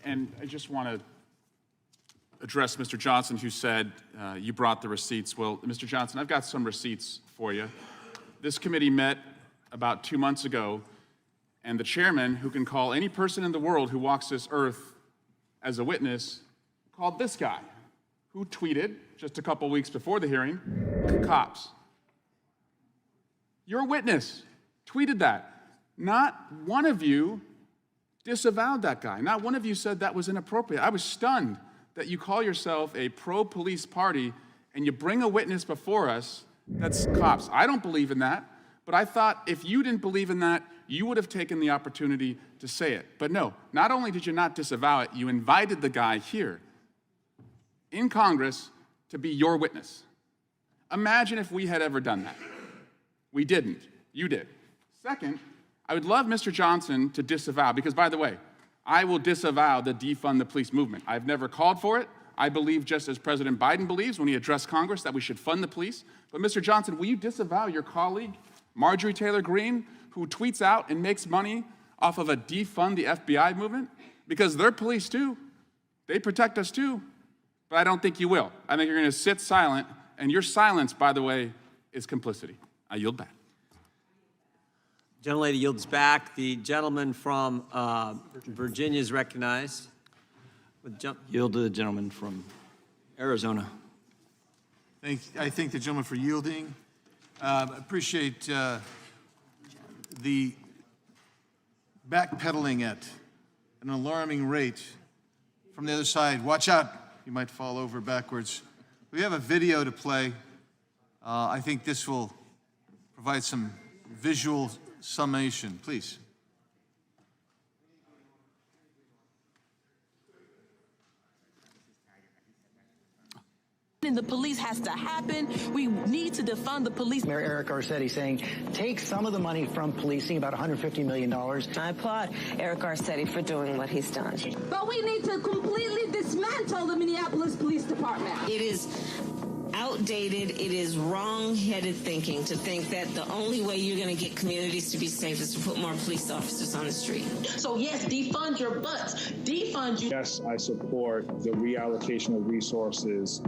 And I just want to address Mr. Johnson, who said you brought the receipts. Well, Mr. Johnson, I've got some receipts for you. This committee met about 2 months ago, and the chairman, who can call any person in the world who walks this earth as a witness, called this guy, who tweeted just a couple weeks before the hearing, cops. Your witness tweeted that. Not one of you disavowed that guy. Not one of you said that was inappropriate. I was stunned that you call yourself a pro-police party and you bring a witness before us that's cops. I don't believe in that, but I thought if you didn't believe in that, you would have taken the opportunity to say it. But no, not only did you not disavow it, you invited the guy here in Congress to be your witness. Imagine if we had ever done that. We didn't. You did. Second, I would love Mr. Johnson to disavow, because by the way, I will disavow the defund the police movement. I've never called for it. I believe, just as President Biden believes when he addressed Congress, that we should fund the police. But Mr. Johnson, will you disavow your colleague, Marjorie Taylor Greene, who tweets out and makes money off of a defund the FBI movement? Because they're police too. They protect us too. But I don't think you will. I think you're going to sit silent, and your silence, by the way, is complicity. I yield back. Gentlelady yields back. The gentleman from Virginia is recognized. Yield to the gentleman from Arizona. I thank the gentleman for yielding. Appreciate the backpedaling at an alarming rate from the other side. Watch out, you might fall over backwards. We have a video to play. I think this will provide some visual summation, please. And the police has to happen. We need to defund the police. Mayor Eric Garcetti saying take some of the money from policing, about $150 million. I applaud Eric Garcetti for doing what he's done. But we need to completely dismantle the Minneapolis Police Department. It is outdated. It is wrong-headed thinking to think that the only way you're going to get communities to be safe is to put more police officers on the street. So yes, defund your butts. Defund you. Yes, I support the reallocation of resources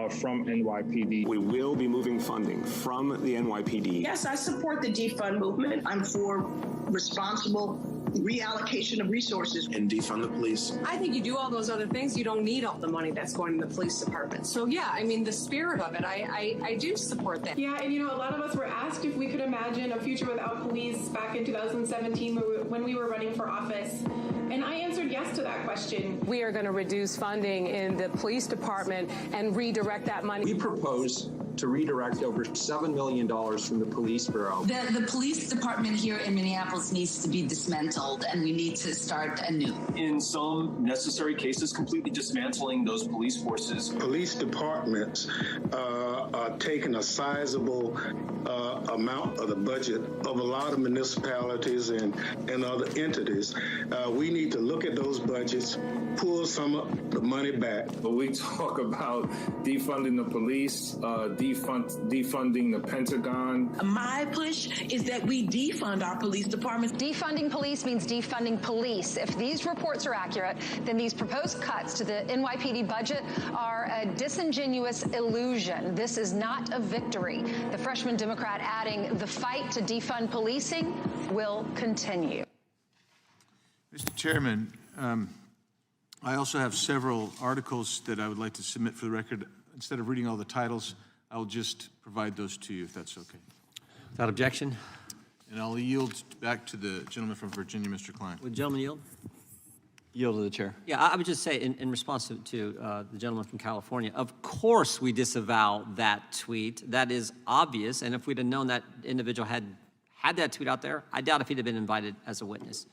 from NYPD. We will be moving funding from the NYPD. Yes, I support the defund movement. I'm for responsible reallocation of resources. And defund the police. I think you do all those other things, you don't need all the money that's going to the police department. So yeah, I mean, the spirit of it, I do support that. Yeah, and you know, a lot of us were asked if we could imagine a future without police back in 2017 when we were running for office. And I answered yes to that question. We are going to reduce funding in the police department and redirect that money. We propose to redirect over $7 million from the police bureau. The police department here in Minneapolis needs to be dismantled, and we need to start anew. In some necessary cases, completely dismantling those police forces. Police departments are taking a sizable amount of the budget of a lot of municipalities and other entities. We need to look at those budgets, pull some of the money back. When we talk about defunding the police, defunding the Pentagon. My push is that we defund our police departments. Defunding police means defunding police. If these reports are accurate, then these proposed cuts to the NYPD budget are a disingenuous illusion. This is not a victory. The freshman Democrat adding, the fight to defund policing will continue. Mr. Chairman, I also have several articles that I would like to submit for the record. Instead of reading all the titles, I'll just provide those to you, if that's okay. Without objection. And I'll yield back to the gentleman from Virginia, Mr. Klein. Would the gentleman yield? Yield to the chair. Yeah, I would just say in response to the gentleman from California, of course we disavow that tweet. That is obvious. And if we'd have known that individual had that tweet out there, I doubt if he'd have been invited as a witness.